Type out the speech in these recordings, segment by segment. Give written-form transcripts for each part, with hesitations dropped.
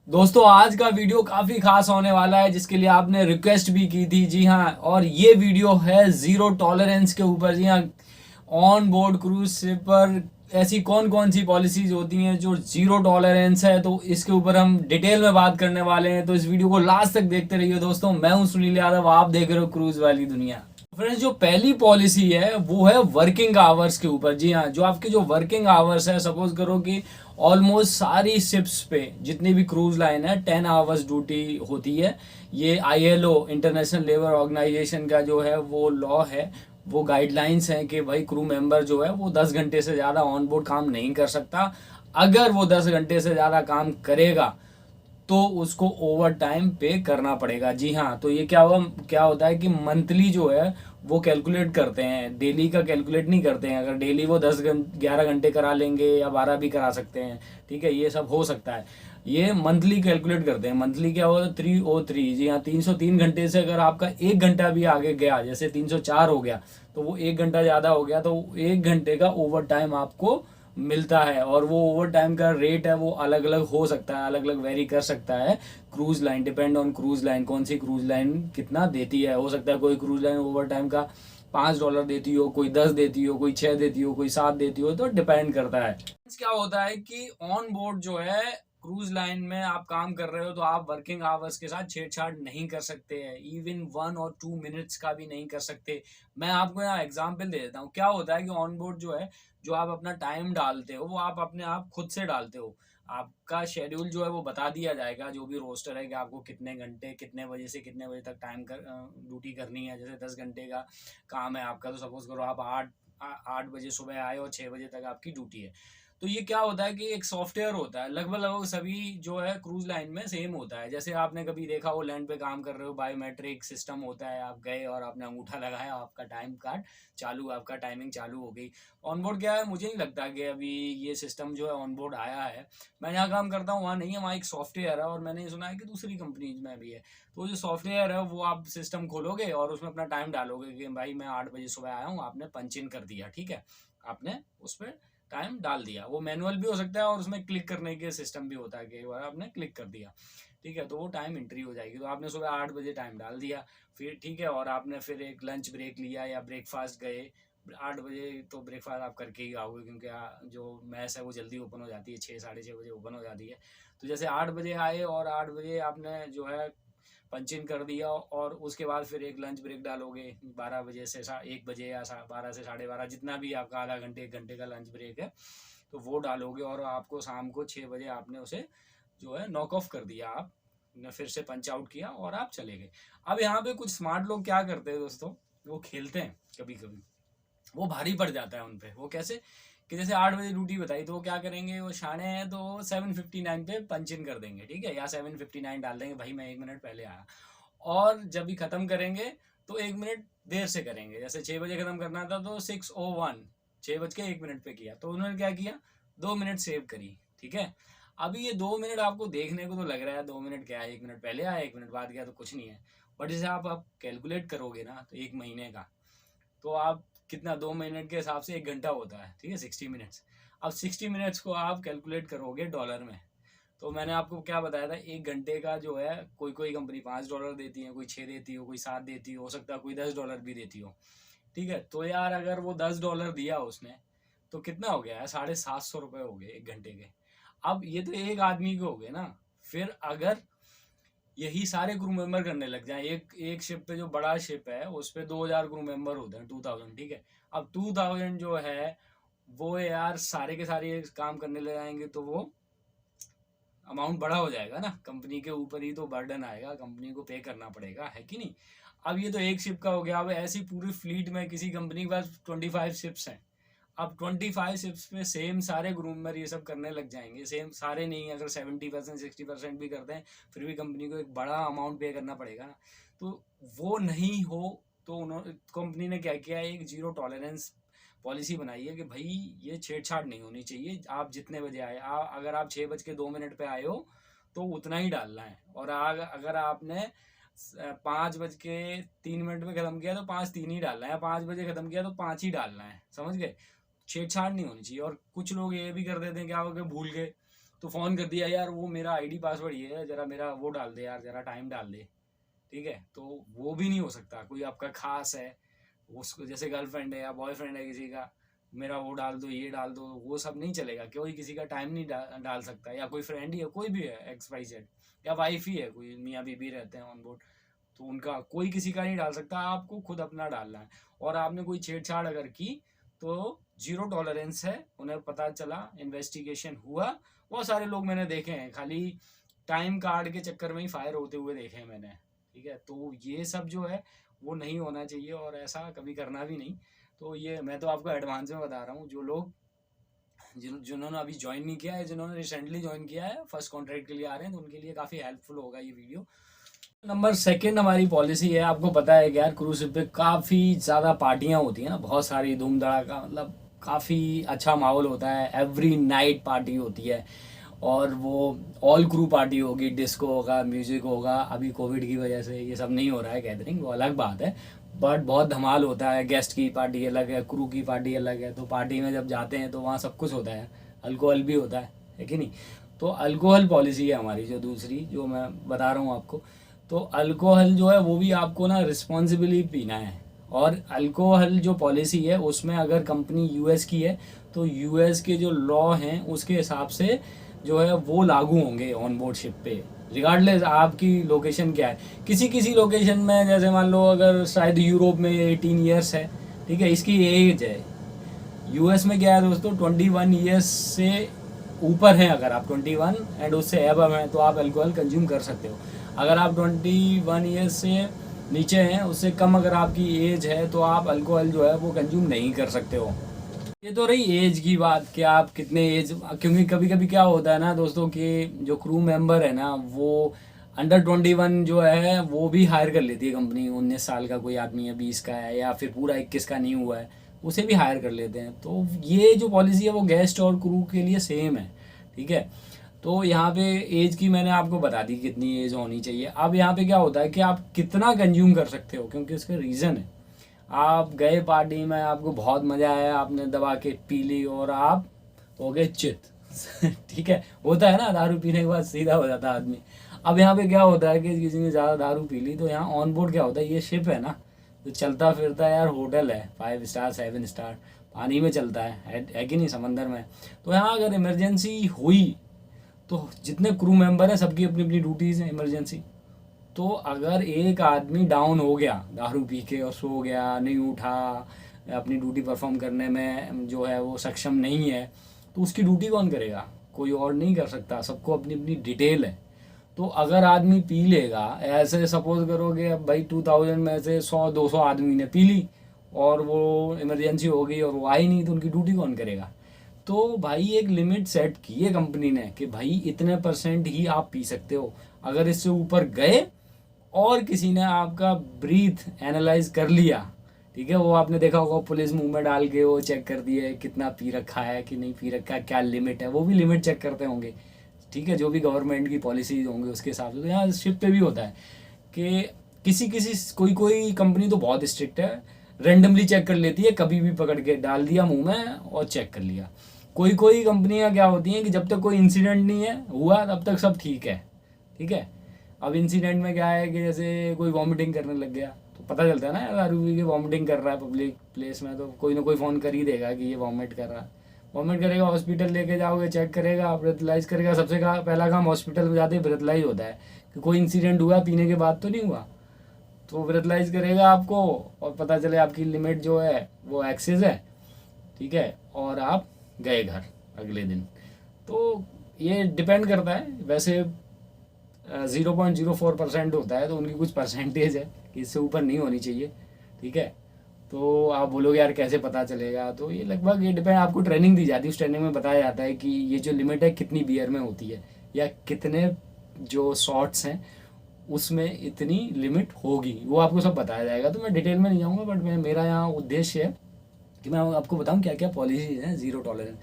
दोस्तों आज का वीडियो काफी खास होने वाला है जिसके लिए आपने रिक्वेस्ट भी की थी। जी हाँ, और ये वीडियो है जीरो टॉलरेंस के ऊपर। जी हाँ, ऑन बोर्ड क्रूज शिप पर ऐसी कौन कौन सी पॉलिसीज होती हैं जो जीरो टॉलरेंस है, तो इसके ऊपर हम डिटेल में बात करने वाले हैं। तो इस वीडियो को लास्ट तक देखते रहिए दोस्तों। मैं हूं सुनील यादव, आप देख रहे हो क्रूज वाली दुनिया। फ्रेंड्स, जो पहली पॉलिसी है वो है वर्किंग आवर्स के ऊपर। जी हाँ, जो आपके जो वर्किंग आवर्स है, सपोज करो कि ऑलमोस्ट सारी शिप्स पे जितनी भी क्रूज लाइन है 10 आवर्स ड्यूटी होती है। ये आईएलओ इंटरनेशनल लेबर ऑर्गेनाइजेशन का जो है वो लॉ है, वो गाइडलाइंस हैं कि भाई क्रू मेंबर जो है वो 10 घंटे से ज़्यादा ऑन बोर्ड काम नहीं कर सकता। अगर वो 10 घंटे से ज़्यादा काम करेगा तो उसको ओवर टाइम पे करना पड़ेगा। जी हाँ, तो ये क्या होता है कि मंथली जो है वो कैलकुलेट करते हैं, डेली का कैलकुलेट नहीं करते हैं। अगर डेली वो 10 11 घंटे करा लेंगे या 12 भी करा सकते हैं, ठीक है, ये सब हो सकता है। ये मंथली कैलकुलेट करते हैं। मंथली क्या होता है? 303। जी हाँ, 303 घंटे से अगर आपका 1 घंटा भी आगे गया, जैसे 304 हो गया, तो वो 1 घंटा ज़्यादा हो गया, तो 1 घंटे का ओवर टाइम आपको मिलता है। और वो ओवर टाइम का रेट है वो अलग अलग हो सकता है, अलग अलग वेरी कर सकता है। Cruise line, depend on cruise line, कौन सी क्रूज लाइन कितना देती है। हो सकता है कोई क्रूज लाइन ओवर टाइम का $5 देती हो, कोई 10 देती हो, कोई 6 देती हो, कोई 7 देती हो, तो डिपेंड करता है। क्या होता है कि ऑन बोर्ड जो है क्रूज लाइन में आप काम कर रहे हो तो आप वर्किंग आवर्स के साथ छेड़छाड़ नहीं कर सकते हैं। इवन 1 और 2 मिनट्स का भी नहीं कर सकते। मैं आपको यहाँ एग्जांपल दे देता हूँ। क्या होता है कि ऑन बोर्ड जो है, जो आप अपना टाइम डालते हो वो आप अपने आप खुद से डालते हो। आपका शेड्यूल जो है वो बता दिया जाएगा, जो भी रोस्टर है, कि आपको कितने घंटे कितने बजे से कितने बजे तक टाइम कर ड्यूटी करनी है। जैसे 10 घंटे का काम है आपका, तो सपोज करो आप 8 बजे सुबह आए और 6 बजे तक आपकी ड्यूटी है। तो ये क्या होता है कि एक सॉफ्टवेयर होता है, लगभग लगभग सभी जो है क्रूज लाइन में सेम होता है। जैसे आपने कभी देखा हो लैंड पे काम कर रहे हो, बायोमेट्रिक सिस्टम होता है, आप गए और आपने अंगूठा लगाया, आपका टाइम कार्ड चालू, आपका टाइमिंग चालू हो गई। ऑनबोर्ड क्या है, मुझे नहीं लगता कि अभी ये सिस्टम जो है ऑनबोर्ड आया है। मैं जहाँ काम करता हूँ वहाँ नहीं है, वहाँ एक सॉफ्टवेयर है, और मैंने ये सुना है कि दूसरी कंपनीज में भी है। तो जो सॉफ्टवेयर है वो आप सिस्टम खोलोगे और उसमें अपना टाइम डालोगे कि भाई मैं 8 बजे सुबह आया हूँ, आपने पंच इन कर दिया, ठीक है, आपने उस पर टाइम डाल दिया। वो मैनुअल भी हो सकता है और उसमें क्लिक करने के सिस्टम भी होता है कि एक बार आपने क्लिक कर दिया, ठीक है, तो वो टाइम एंट्री हो जाएगी। तो आपने सुबह 8 बजे टाइम डाल दिया, फिर ठीक है, और आपने फिर एक लंच ब्रेक लिया या ब्रेकफास्ट गए। 8 बजे तो ब्रेकफास्ट आप करके ही आओगे, क्योंकि जो मैस है वो जल्दी ओपन हो जाती है, 6 साढ़े 6 बजे ओपन हो जाती है। तो जैसे 8 बजे आए और 8 बजे आपने जो है पंच इन कर दिया, और उसके बाद फिर एक लंच ब्रेक डालोगे 12 बजे से 1 बजे या 12 से 12:30, जितना भी आपका आधा घंटे 1 घंटे का लंच ब्रेक है, तो वो डालोगे। और आपको शाम को 6 बजे आपने उसे जो है नॉक ऑफ कर दिया, आप ने फिर से पंच आउट किया और आप चले गए। अब यहाँ पे कुछ स्मार्ट लोग क्या करते हैं दोस्तों, वो खेलते हैं कभी कभी, वो भारी पड़ जाता है उन पे। वो कैसे कि जैसे 8 बजे ड्यूटी बताई, तो वो क्या करेंगे, वो शाने हैं तो 7:59 पे पंच इन कर देंगे, ठीक है, या 7:59 डाल देंगे, भाई मैं 1 मिनट पहले आया। और जब भी खत्म करेंगे तो 1 मिनट देर से करेंगे। जैसे 6 बजे खत्म करना था तो 6:01, 6 बज के 1 मिनट पे किया, तो उन्होंने क्या किया, 2 मिनट सेव करी, ठीक है। अभी ये 2 मिनट आपको देखने को तो लग रहा है 2 मिनट क्या है, 1 मिनट पहले आया 1 मिनट बाद गया तो कुछ नहीं है। बट जैसे आप कैलकुलेट करोगे ना, तो 1 महीने का, तो आप कितना, 2 मिनट के हिसाब से 1 घंटा होता है, ठीक है, 60 मिनट्स। अब 60 मिनट्स को आप कैलकुलेट करोगे डॉलर में, तो मैंने आपको क्या बताया था, 1 घंटे का जो है, कोई कोई कंपनी $5 देती है, कोई 6 देती हो, कोई 7 देती हो सकता है कोई $10 भी देती हो, ठीक है। तो यार अगर वो $10 दिया उसने, तो कितना हो गया है, ₹750 हो गए 1 घंटे के। अब ये तो एक आदमी के हो गए ना। फिर अगर यही सारे क्रू मेंबर करने लग जाए, एक एक शिप पे, जो बड़ा शिप है उस पे 2,000 क्रू मेंबर होते हैं, 2000, ठीक है। अब 2000 जो है वो यार सारे के सारे काम करने लग जाएंगे, तो वो अमाउंट बड़ा हो जाएगा ना, कंपनी के ऊपर ही तो बर्डन आएगा, कंपनी को पे करना पड़ेगा, है कि नहीं। अब ये तो एक शिप का हो गया। अब ऐसी पूरी फ्लीट में किसी कंपनी के पास 25 शिप्स हैं। अब 25 शिप्स पे सेम सारे ग्रूमर ये सब करने लग जाएंगे, सेम सारे नहीं, अगर 70% 60% भी करते हैं, फिर भी कंपनी को एक बड़ा अमाउंट पे करना पड़ेगा ना। तो वो नहीं हो, तो उन्होंने, कंपनी ने क्या किया, एक जीरो टॉलरेंस पॉलिसी बनाई है कि भाई ये छेड़छाड़ नहीं होनी चाहिए। आप जितने बजे आए, अगर आप 6 बज के 2 मिनट पे आए हो तो उतना ही डालना है। और अगर आपने 5 बज के 3 मिनट में खत्म किया तो 5:03 ही डालना है, 5 बजे खत्म किया तो 5 ही डालना है, समझ गए। छेड़छाड़ नहीं होनी चाहिए। और कुछ लोग ये भी कर देते हैं, क्या हो गया, भूल गए, तो फ़ोन कर दिया, यार वो मेरा आईडी पासवर्ड ये है, ज़रा मेरा वो डाल दे यार, ज़रा टाइम डाल दे, ठीक है। तो वो भी नहीं हो सकता। कोई आपका खास है, उसको जैसे गर्लफ्रेंड है या बॉयफ्रेंड है किसी का, मेरा वो डाल दो, ये डाल दो, वो सब नहीं चलेगा। कोई किसी का टाइम नहीं डाल सकता। या कोई फ्रेंड ही है, कोई भी है, एक्स वाई जेड, या वाइफ ही है, कोई मियाँ बीबी रहते हैं ऑन बोर्ड, तो उनका कोई किसी का नहीं डाल सकता। आपको खुद अपना डालना है। और आपने कोई छेड़छाड़ अगर की तो जीरो टॉलरेंस है। उन्हें पता चला, इन्वेस्टिगेशन हुआ, बहुत सारे लोग मैंने देखे हैं खाली टाइम कार्ड के चक्कर में ही फायर होते हुए देखे हैं मैंने, ठीक है। तो ये सब जो है वो नहीं होना चाहिए, और ऐसा कभी करना भी नहीं। तो ये मैं तो आपको एडवांस में बता रहा हूँ। जो लोग जिन्होंने अभी ज्वाइन नहीं किया है, जिन्होंने रिसेंटली ज्वाइन किया है, फर्स्ट कॉन्ट्रैक्ट के लिए आ रहे हैं, तो उनके लिए काफ़ी हेल्पफुल होगा ये वीडियो। नंबर सेकंड हमारी पॉलिसी है, आपको पता है कि यार क्रूज शिप पे काफ़ी ज़्यादा पार्टियाँ होती हैं ना, बहुत सारी धूम धड़ाका, मतलब काफ़ी अच्छा माहौल होता है। एवरी नाइट पार्टी होती है, और वो ऑल क्रू पार्टी होगी, डिस्को होगा, म्यूजिक होगा। अभी कोविड की वजह से ये सब नहीं हो रहा है गैदरिंग, वो अलग बात है, बट बहुत धमाल होता है। गेस्ट की पार्टी अलग है, क्रू की पार्टी अलग है। तो पार्टी में जब जाते हैं तो वहाँ सब कुछ होता है, अल्कोहल भी होता है कि नहीं। तो अल्कोहल पॉलिसी है हमारी जो दूसरी, जो मैं बता रहा हूँ आपको। तो अल्कोहल जो है वो भी आपको ना रिस्पॉन्सिबली पीना है। और अल्कोहल जो पॉलिसी है उसमें अगर कंपनी यूएस की है तो यूएस के जो लॉ हैं उसके हिसाब से जो है वो लागू होंगे ऑन बोर्ड शिप पे, रिगार्डलेस आपकी लोकेशन क्या है। किसी किसी लोकेशन में, जैसे मान लो अगर शायद यूरोप में 18 ईयर्स है, ठीक है, इसकी एज है। यूएस में क्या है दोस्तों, 21 ईयर्स से ऊपर हैं अगर आप 21 एंड उससे एबव हैं तो आप अल्कोहल कंज्यूम कर सकते हो। अगर आप 21 ईयर्स से नीचे हैं, उससे कम अगर आपकी एज है, तो आप अल्कोहल जो है वो कंज्यूम नहीं कर सकते हो। ये तो रही एज की बात कि आप कितने एज, क्योंकि कभी कभी क्या होता है ना दोस्तों कि जो क्रू मेंबर है ना वो अंडर 21 जो है वो भी हायर कर लेती है कंपनी। 19 साल का कोई आदमी है, 20 का है, या फिर पूरा 21 का नहीं हुआ है, उसे भी हायर कर लेते हैं। तो ये जो पॉलिसी है वो गेस्ट और क्रू के लिए सेम है, ठीक है। तो यहाँ पे एज की मैंने आपको बता दी कितनी एज होनी चाहिए। अब यहाँ पे क्या होता है कि आप कितना कंज्यूम कर सकते हो, क्योंकि उसका रीज़न है। आप गए पार्टी में, आपको बहुत मज़ा आया, आपने दबा के पी ली और आप हो गए चित ठीक है, होता है ना, दारू पीने के बाद सीधा हो जाता है आदमी। अब यहाँ पे क्या होता है कि किसी ने ज़्यादा दारू पी ली, तो यहाँ ऑन बोर्ड क्या होता है, ये शिप है ना, तो चलता फिरता यार होटल है, 5 स्टार 7 स्टार, पानी में चलता है कि नहीं, समंदर में। तो यहाँ अगर इमरजेंसी हुई तो जितने क्रू मेंबर हैं सबकी अपनी अपनी ड्यूटीज़ हैं इमरजेंसी। तो अगर एक आदमी डाउन हो गया दारू पी के और सो गया, नहीं उठा, अपनी ड्यूटी परफॉर्म करने में जो है वो सक्षम नहीं है, तो उसकी ड्यूटी कौन करेगा, कोई और नहीं कर सकता। सबको अपनी अपनी डिटेल है। तो अगर आदमी पी लेगा, ऐसे सपोज करोगे अब भाई 2000 में से 100-200 आदमी ने पी ली और वो इमरजेंसी हो गई और वो आई नहीं, तो उनकी ड्यूटी कौन करेगा। तो भाई एक लिमिट सेट की है कंपनी ने कि भाई इतने % ही आप पी सकते हो। अगर इससे ऊपर गए और किसी ने आपका ब्रीथ एनालाइज कर लिया, ठीक है, वो आपने देखा होगा पुलिस मुंह में डाल के वो चेक कर दिए कितना पी रखा है कि नहीं पी रखा है, क्या लिमिट है, वो भी लिमिट चेक करते होंगे, ठीक है, जो भी गवर्नमेंट की पॉलिसीज होंगे उसके हिसाब से। तो यहाँ शिप पे भी होता है कि किसी किसी कोई कोई कंपनी तो बहुत स्ट्रिक्ट है, रेंडमली चेक कर लेती है, कभी भी पकड़ के डाल दिया मुंह में और चेक कर लिया। कोई कोई कंपनियां क्या होती हैं कि जब तक कोई इंसिडेंट नहीं है हुआ तब तक सब ठीक है, ठीक है। अब इंसिडेंट में क्या है कि जैसे कोई वॉमिटिंग करने लग गया, तो पता चलता है ना यार दारू पी के वॉमिटिंग कर रहा है पब्लिक प्लेस में, तो कोई ना कोई फ़ोन कर ही देगा कि ये वॉमिट कर रहा है। वॉमिट करेगा, हॉस्पिटल लेके जाओगे, चेक करेगा, ब्रेथलाइज करेगा। सबसे पहला काम हॉस्पिटल में जाते ही ब्रेथलाइज होता है कि कोई इंसिडेंट हुआ पीने के बाद तो नहीं हुआ, तो ब्रेथलाइज करेगा आपको और पता चले आपकी लिमिट जो है वो एक्सेस है, ठीक है, और आप गए घर अगले दिन। तो ये डिपेंड करता है। वैसे 0.04% होता है, तो उनकी कुछ परसेंटेज है कि इससे ऊपर नहीं होनी चाहिए, ठीक है। तो आप बोलोगे यार कैसे पता चलेगा, तो ये लगभग ये डिपेंड, आपको ट्रेनिंग दी जाती है, उस ट्रेनिंग में बताया जाता है कि ये जो लिमिट है कितनी बियर में होती है, या कितने जो शॉट्स हैं उसमें इतनी लिमिट होगी, वो आपको सब बताया जाएगा। तो मैं डिटेल में नहीं जाऊँगा, बट मेरा यहाँ उद्देश्य है कि मैं आपको बताऊं क्या क्या पॉलिसीज हैं ज़ीरो टॉलरेंस।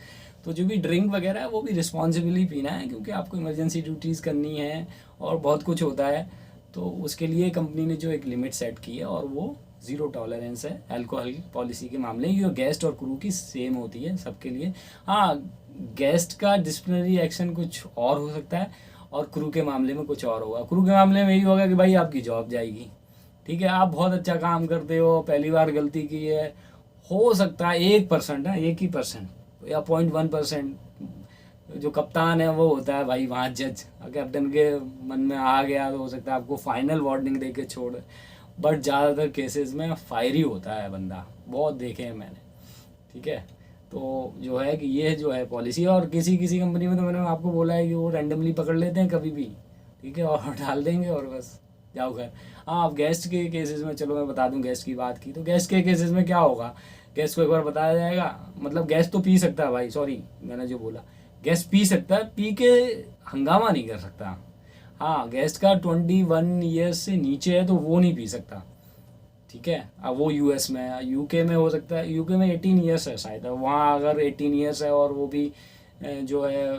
तो जो भी ड्रिंक वगैरह है वो भी रिस्पॉन्सिबली पीना है, क्योंकि आपको इमरजेंसी ड्यूटीज़ करनी है और बहुत कुछ होता है। तो उसके लिए कंपनी ने जो एक लिमिट सेट की है और वो ज़ीरो टॉलरेंस है अल्कोहल पॉलिसी के मामले में। ये गेस्ट और क्रू की सेम होती है सबके लिए। हाँ, गेस्ट का डिसिप्लिनरी एक्शन कुछ और हो सकता है और क्रू के मामले में कुछ और होगा। क्रू के मामले में यही होगा कि भाई आपकी जॉब जाएगी, ठीक है। आप बहुत अच्छा काम करते हो, पहली बार गलती की है, हो सकता है 1% है, 1% या 0.1% जो कप्तान है वो होता है भाई वहाँ जज। कैप्टन के मन में आ गया तो हो सकता है आपको फाइनल वार्निंग दे के छोड़, बट ज़्यादातर केसेस में फायर ही होता है बंदा, बहुत देखे हैं मैंने, ठीक है। तो जो है कि ये जो है पॉलिसी, और किसी किसी कंपनी में तो मैंने आपको बोला है कि वो रैंडमली पकड़ लेते हैं कभी भी, ठीक है, और डाल देंगे और बस जाओ घर। हाँ, अब गेस्ट के केसेस में चलो मैं बता दूं, गेस्ट की बात की तो गेस्ट के केसेस में क्या होगा, गेस्ट को एक बार बताया जाएगा, मतलब गेस्ट तो पी सकता है भाई, सॉरी मैंने जो बोला, गेस्ट पी सकता है, पी के हंगामा नहीं कर सकता। हाँ, गेस्ट का 21 ईयर्स से नीचे है तो वो नहीं पी सकता, ठीक है। अब वो यूएस में है, यूके में हो सकता है, यूके में 18 ईयर्स है शायद, वहाँ अगर 18 ईयर्स है और वो भी जो है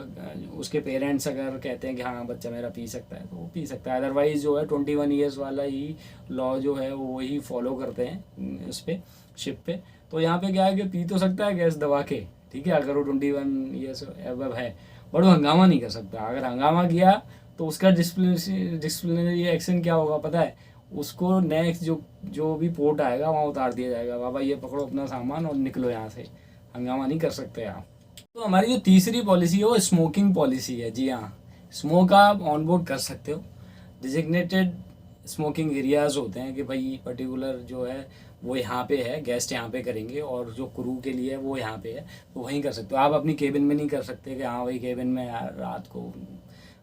उसके पेरेंट्स अगर कहते हैं कि हाँ बच्चा मेरा पी सकता है तो वो पी सकता है। अदरवाइज़ जो है 21 ईयर्स वाला ही लॉ जो है वो ही फॉलो करते हैं उस पर, शिप पे। तो यहाँ पे क्या है कि पी तो सकता है गैस दबा के, ठीक है, अगर वो 21 ईयर्स एबव है, बट वो हंगामा नहीं कर सकता। अगर हंगामा किया तो उसका डिसिप्लिनरी एक्शन क्या होगा पता है, उसको नेक्स्ट जो भी पोर्ट आएगा वहाँ उतार दिया जाएगा, बाबा ये पकड़ो अपना सामान और निकलो यहाँ से, हंगामा नहीं कर सकते आप। तो हमारी जो तीसरी पॉलिसी है वो स्मोकिंग पॉलिसी है। जी हाँ, स्मोक आप ऑन बोर्ड कर सकते हो। डिजिग्नेटेड स्मोकिंग एरियाज होते हैं कि भाई पर्टिकुलर जो है वो यहाँ पे है, गेस्ट यहाँ पे करेंगे, और जो क्रू के लिए वो यहाँ पे है तो वहीं कर सकते हो। आप अपनी केबिन में नहीं कर सकते कि हाँ भाई केबिन में यार रात को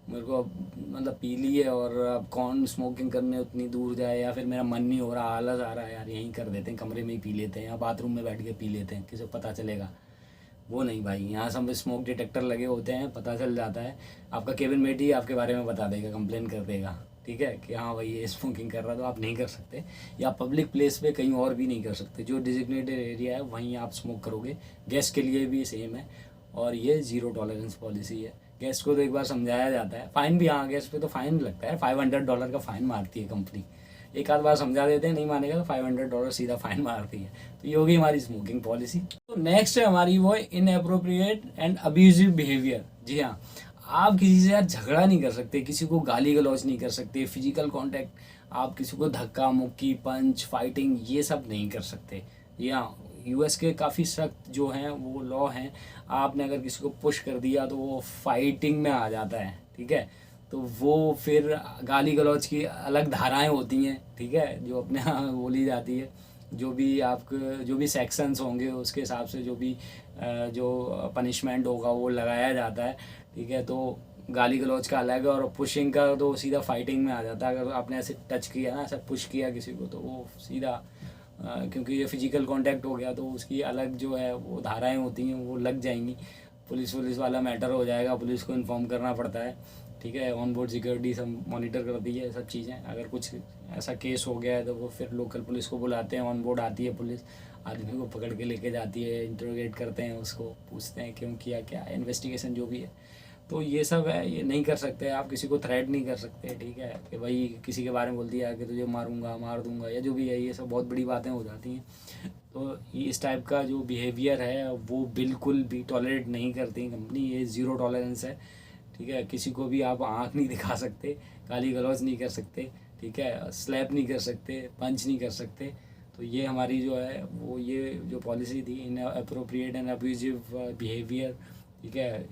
मेरे को मतलब पी ली है और अब कौन स्मोकिंग करने उतनी दूर जाए, या फिर मेरा मन नहीं हो रहा, आलस आ रहा है यार यहीं कर देते हैं, कमरे में ही पी लेते हैं या बाथरूम में बैठ के पी लेते हैं, किसी को पता चलेगा। वो नहीं भाई, यहाँ सब स्मोक डिटेक्टर लगे होते हैं, पता चल जाता है, आपका केबिन मेट ही आपके बारे में बता देगा, कंप्लेन कर देगा, ठीक है, कि हाँ भाई ये स्मोकिंग कर रहा, तो आप नहीं कर सकते। या पब्लिक प्लेस पे कहीं और भी नहीं कर सकते, जो डिजिग्नेटेड एरिया है वहीं आप स्मोक करोगे। गेस्ट के लिए भी सेम है, और ये ज़ीरो टॉलरेंस पॉलिसी है। गेस्ट को तो एक बार समझाया जाता है, फ़ाइन भी, हाँ गेस्ट पे तो फ़ाइन लगता है, $500 का फ़ाइन मारती है कंपनी, एक आध बार समझा देते हैं, नहीं मानेगा तो $500 सीधा फाइन मारती है। तो ये होगी हमारी स्मोकिंग पॉलिसी। तो नेक्स्ट है हमारी वो इनएप्रोप्रिएट एंड अब्यूजिव बिहेवियर। जी हाँ, आप किसी से यार झगड़ा नहीं कर सकते, किसी को गाली गलौज नहीं कर सकते, फिजिकल कांटेक्ट, आप किसी को धक्का मुक्की, पंच, फाइटिंग, ये सब नहीं कर सकते। जी हाँ, यूएस के काफ़ी सख्त जो हैं वो लॉ हैं, आपने अगर किसी को पुश कर दिया तो वो फाइटिंग में आ जाता है, ठीक है। तो वो फिर गाली गलौज की अलग धाराएं होती हैं, ठीक है, जो अपने यहाँ बोली जाती है, जो भी सेक्शंस होंगे उसके हिसाब से जो भी जो पनिशमेंट होगा वो लगाया जाता है, ठीक है। तो गाली गलौज का अलग है, और पुशिंग का तो सीधा फाइटिंग में आ जाता है। अगर आपने ऐसे टच किया ना, ऐसा पुश किया किसी को, तो वो सीधा क्योंकि ये फिजिकल कांटेक्ट हो गया तो उसकी अलग जो है वो धाराएं होती हैं, वो लग जाएंगी, पुलिस वाला मैटर हो जाएगा, पुलिस को इन्फॉर्म करना पड़ता है, ठीक है। ऑन बोर्ड सिक्योरिटी सब मॉनिटर करती है सब चीज़ें। अगर कुछ ऐसा केस हो गया है तो वो फिर लोकल पुलिस को बुलाते हैं, ऑन बोर्ड आती है पुलिस, आदमी को पकड़ के लेके जाती है, इंटरोगेट करते हैं उसको, पूछते हैं क्यों किया, क्या इन्वेस्टिगेशन जो भी है। तो ये सब है, ये नहीं कर सकते आप, किसी को थ्रेट नहीं कर सकते, ठीक है, कि भाई किसी के बारे में बोल दिया कि तुझे मारूंगा, मार दूंगा, या जो भी है, ये सब बहुत बड़ी बातें हो जाती हैं। तो ये इस टाइप का जो बिहेवियर है वो बिल्कुल भी टॉलरेट नहीं करती कंपनी, ये ज़ीरो टॉलरेंस है, ठीक है। किसी को भी आप आँख नहीं दिखा सकते, गाली गलौज नहीं कर सकते, ठीक है, स्लैप नहीं कर सकते, पंच नहीं कर सकते। तो ये हमारी जो है वो ये जो पॉलिसी थी, in appropriate and abusive behaviour, ठीक है।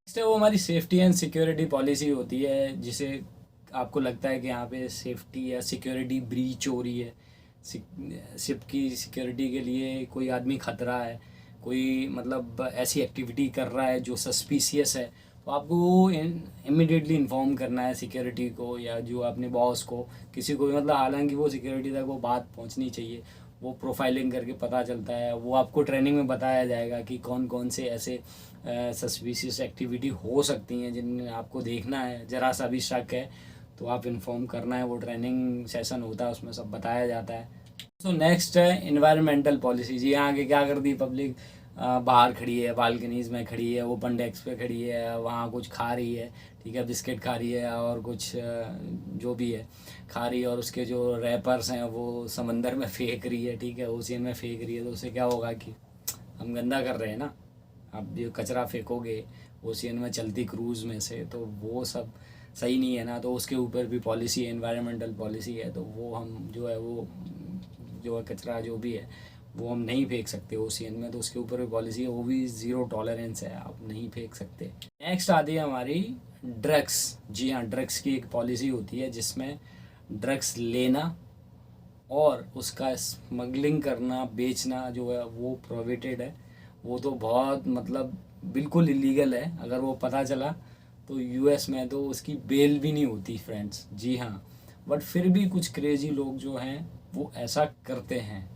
नेक्स्ट है वो हमारी सेफ्टी एंड सिक्योरिटी पॉलिसी होती है, जिसे आपको लगता है कि यहाँ पे सेफ्टी या सिक्योरिटी ब्रीच हो रही है, शिप की सिक्योरिटी के लिए कोई आदमी खतरा है, कोई मतलब ऐसी एक्टिविटी कर रहा है जो सस्पिशियस है, तो आपको इमीडिएटली इन्फॉर्म करना है सिक्योरिटी को या जो अपने बॉस को, किसी को भी, मतलब हालांकि वो सिक्योरिटी तक वो बात पहुंचनी चाहिए, वो प्रोफाइलिंग करके पता चलता है, वो आपको ट्रेनिंग में बताया जाएगा कि कौन कौन से ऐसे सस्पिशियस एक्टिविटी हो सकती हैं जिनमें आपको देखना है, ज़रा सा भी शक है तो आप इन्फॉर्म करना है। वो ट्रेनिंग सेशन होता है, उसमें सब बताया जाता है। तो नेक्स्ट है इन्वायरमेंटल पॉलिसी। जी यहाँ आगे क्या कर दी पब्लिक बाहर खड़ी है, बालकनीज़ में खड़ी है, ओपन डेस्क पे खड़ी है, वहाँ कुछ खा रही है, ठीक है, बिस्किट खा रही है और कुछ जो भी है खा रही है, और उसके जो रैपर्स हैं वो समंदर में फेंक रही है, ठीक है, ओशियन में फेंक रही है। तो उससे क्या होगा कि हम गंदा कर रहे हैं ना। आप जो कचरा फेंकोगे ओशियन में चलती क्रूज़ में से, तो वो सब सही नहीं है ना। तो उसके ऊपर भी पॉलिसी है, एनवायरमेंटल पॉलिसी है, तो वो हम जो है वो जो है कचरा जो भी है वो हम नहीं फेंक सकते ओशियन में। तो उसके ऊपर भी पॉलिसी है, वो भी ज़ीरो टॉलरेंस है, आप नहीं फेंक सकते। नेक्स्ट आती है हमारी ड्रग्स। जी हाँ, ड्रग्स की एक पॉलिसी होती है जिसमें ड्रग्स लेना और उसका स्मगलिंग करना, बेचना जो है वो प्रोहिबिटेड है। वो तो बहुत मतलब बिल्कुल इलीगल है। अगर वो पता चला तो यूएस में तो उसकी बेल भी नहीं होती फ्रेंड्स। जी हाँ, बट फिर भी कुछ क्रेजी लोग जो हैं वो ऐसा करते हैं।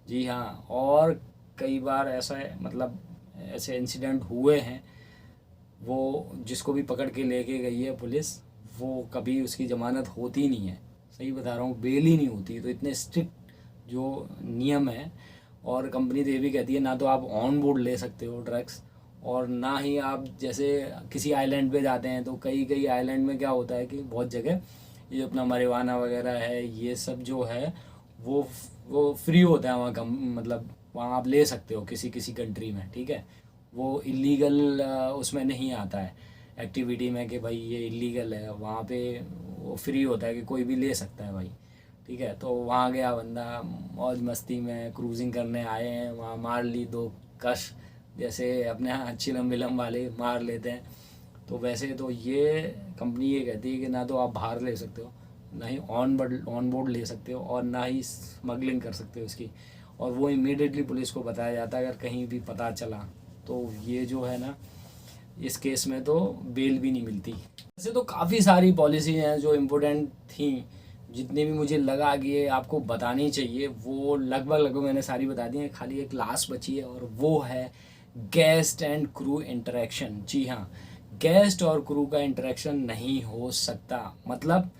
जी हाँ, और कई बार ऐसा मतलब ऐसे इंसिडेंट हुए हैं। वो जिसको भी पकड़ के लेके गई है पुलिस, वो कभी उसकी ज़मानत होती नहीं है। सही बता रहा हूँ, बेल ही नहीं होती। तो इतने स्ट्रिक्ट जो नियम है। और कंपनी तो ये भी कहती है ना तो आप ऑन बोर्ड ले सकते हो ड्रग्स, और ना ही आप जैसे किसी आइलैंड पे जाते हैं तो कई कई आइलैंड में क्या होता है कि बहुत जगह ये अपना marijuana वगैरह है, ये सब जो है वो वो फ्री होता है वहाँ। कम मतलब वहाँ आप ले सकते हो किसी किसी कंट्री में, ठीक है। वो इलीगल उसमें नहीं आता है एक्टिविटी में कि भाई ये इलीगल है। वहाँ पे वो फ्री होता है कि कोई भी ले सकता है भाई, ठीक है। तो वहाँ गया बंदा, मौज मस्ती में क्रूजिंग करने आए हैं, वहाँ मार ली दो कश, जैसे अपने यहाँ चिलम विलम वाले मार लेते हैं। तो वैसे तो ये कंपनी ये कहती है कि ना तो आप बाहर ले सकते हो, ना ही ऑन बोर्ड ले सकते हो, और ना ही स्मगलिंग कर सकते हो इसकी। और वो इमीडिएटली पुलिस को बताया जाता है अगर कहीं भी पता चला। तो ये जो है ना, इस केस में तो बेल भी नहीं मिलती। वैसे तो काफ़ी सारी पॉलिसी हैं जो इम्पोर्टेंट थी, जितनी भी मुझे लगा कि ये आपको बतानी चाहिए वो लगभग मैंने सारी बता दी हैं। खाली एक लास्ट बची है और वो है गेस्ट एंड क्रू इंटरेक्शन। जी हाँ, गेस्ट और क्रू का इंटरेक्शन नहीं हो सकता। मतलब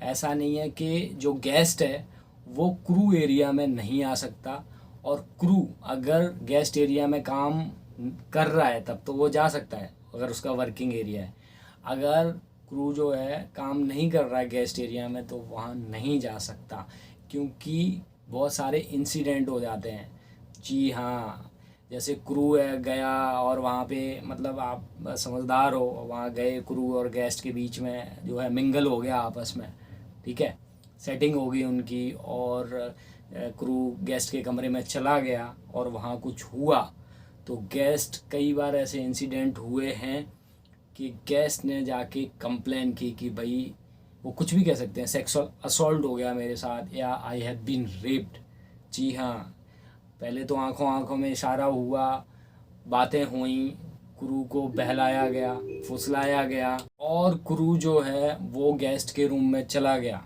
ऐसा नहीं है कि जो गेस्ट है वो क्रू एरिया में नहीं आ सकता, और क्रू अगर गेस्ट एरिया में काम कर रहा है तब तो वो जा सकता है अगर उसका वर्किंग एरिया है। अगर क्रू जो है काम नहीं कर रहा है गेस्ट एरिया में तो वहाँ नहीं जा सकता, क्योंकि बहुत सारे इंसिडेंट हो जाते हैं। जी हाँ, जैसे क्रू है गया और वहाँ पे मतलब आप समझदार हो, वहाँ गए क्रू और गेस्ट के बीच में जो है मिंगल हो गया आपस में, ठीक है, सेटिंग हो गई उनकी, और क्रू गेस्ट के कमरे में चला गया और वहाँ कुछ हुआ। तो गेस्ट कई बार ऐसे इंसिडेंट हुए हैं कि गेस्ट ने जाके कंप्लेन की कि भाई वो कुछ भी कह सकते हैं, सेक्सुअल असॉल्ट हो गया मेरे साथ, या आई हैव बीन रेप्ड। जी हाँ, पहले तो आंखों आंखों में इशारा हुआ, बातें हुई, क्रू को बहलाया गया, फुसलाया गया, और क्रू जो है वो गेस्ट के रूम में चला गया।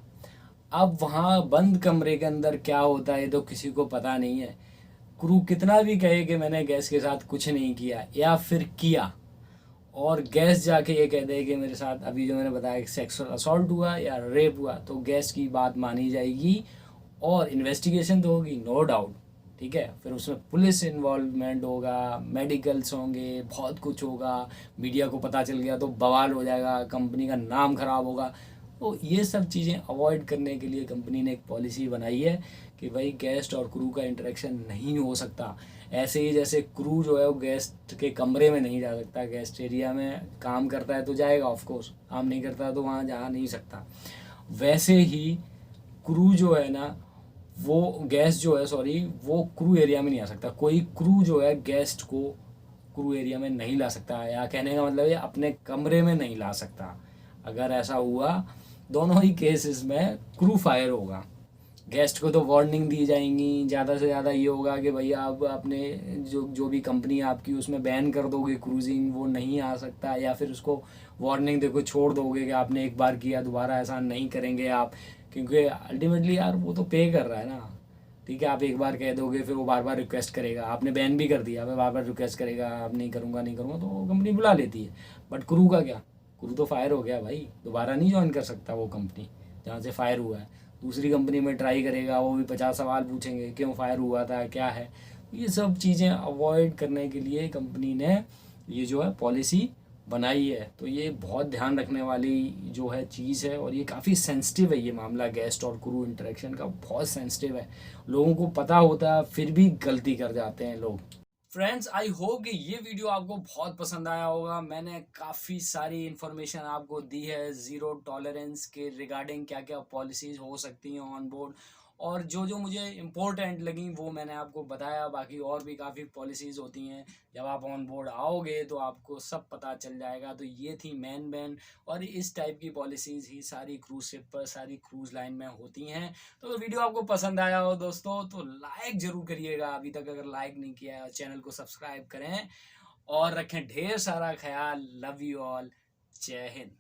अब वहाँ बंद कमरे के अंदर क्या होता है तो किसी को पता नहीं है। क्रू कितना भी कहे कि मैंने गेस्ट के साथ कुछ नहीं किया या फिर किया, और गेस्ट जाके ये कह दे कि मेरे साथ अभी जो मैंने बताया कि सेक्सुअल असॉल्ट हुआ या रेप हुआ, तो गेस्ट की बात मानी जाएगी और इन्वेस्टिगेशन तो होगी, नो डाउट, ठीक है। फिर उसमें पुलिस इन्वॉल्वमेंट होगा, मेडिकल्स होंगे, बहुत कुछ होगा। मीडिया को पता चल गया तो बवाल हो जाएगा, कंपनी का नाम खराब होगा। तो ये सब चीज़ें अवॉइड करने के लिए कंपनी ने एक पॉलिसी बनाई है कि भाई गेस्ट और क्रू का इंटरेक्शन नहीं हो सकता। ऐसे ही जैसे क्रू जो है वो गेस्ट के कमरे में नहीं जा सकता, गेस्ट एरिया में काम करता है तो जाएगा ऑफ कोर्स, काम नहीं करता तो वहाँ जा नहीं सकता। वैसे ही क्रू जो है ना, वो गेस्ट जो है सॉरी, वो क्रू एरिया में नहीं आ सकता। कोई क्रू जो है गेस्ट को क्रू एरिया में नहीं ला सकता, या कहने का मतलब ये अपने कमरे में नहीं ला सकता। अगर ऐसा हुआ दोनों ही केसेस में क्रू फायर होगा। गेस्ट को तो वार्निंग दी जाएंगी, ज़्यादा से ज़्यादा ये होगा कि भैया आप अपने जो जो भी कंपनी आपकी उसमें बैन कर दोगे क्रूजिंग, वो नहीं आ सकता, या फिर उसको वार्निंग देखो छोड़ दोगे कि आपने एक बार किया दोबारा ऐसा नहीं करेंगे आप, क्योंकि अल्टीमेटली यार वो तो पे कर रहा है ना, ठीक है। आप एक बार कह दोगे फिर वो बार बार रिक्वेस्ट करेगा, आपने बैन भी कर दिया, फिर बार बार रिक्वेस्ट करेगा आप नहीं करूँगा नहीं करूँगा, तो वो कंपनी बुला लेती है। बट क्रू का क्या, क्रू तो फायर हो गया भाई, दोबारा नहीं ज्वाइन कर सकता वो कंपनी जहाँ से फायर हुआ है। दूसरी कंपनी में ट्राई करेगा, वो भी 50 सवाल पूछेंगे, क्यों फायर हुआ था, क्या है। ये सब चीज़ें अवॉइड करने के लिए कंपनी ने ये जो है पॉलिसी बनाई है। तो ये बहुत ध्यान रखने वाली जो है चीज़ है, और ये काफ़ी सेंसिटिव है। ये मामला गेस्ट और क्रू इंटरेक्शन का बहुत सेंसिटिव है। लोगों को पता होता है फिर भी गलती कर जाते हैं लोग। फ्रेंड्स, आई होप कि ये वीडियो आपको बहुत पसंद आया होगा। मैंने काफ़ी सारी इन्फॉर्मेशन आपको दी है ज़ीरो टॉलरेंस के रिगार्डिंग, क्या क्या पॉलिसीज़ हो सकती हैं ऑन बोर्ड, और जो जो मुझे इम्पोर्टेंट लगी वो मैंने आपको बताया। बाकी और भी काफ़ी पॉलिसीज़ होती हैं, जब आप ऑन बोर्ड आओगे तो आपको सब पता चल जाएगा। तो ये थी मेन और इस टाइप की पॉलिसीज़ ही सारी क्रूज शिप पर, सारी क्रूज़ लाइन में होती हैं। तो वीडियो आपको पसंद आया हो दोस्तों तो लाइक ज़रूर करिएगा, अभी तक अगर लाइक नहीं किया है। चैनल को सब्सक्राइब करें और रखें ढेर सारा ख्याल। Love you all. जय हिंद।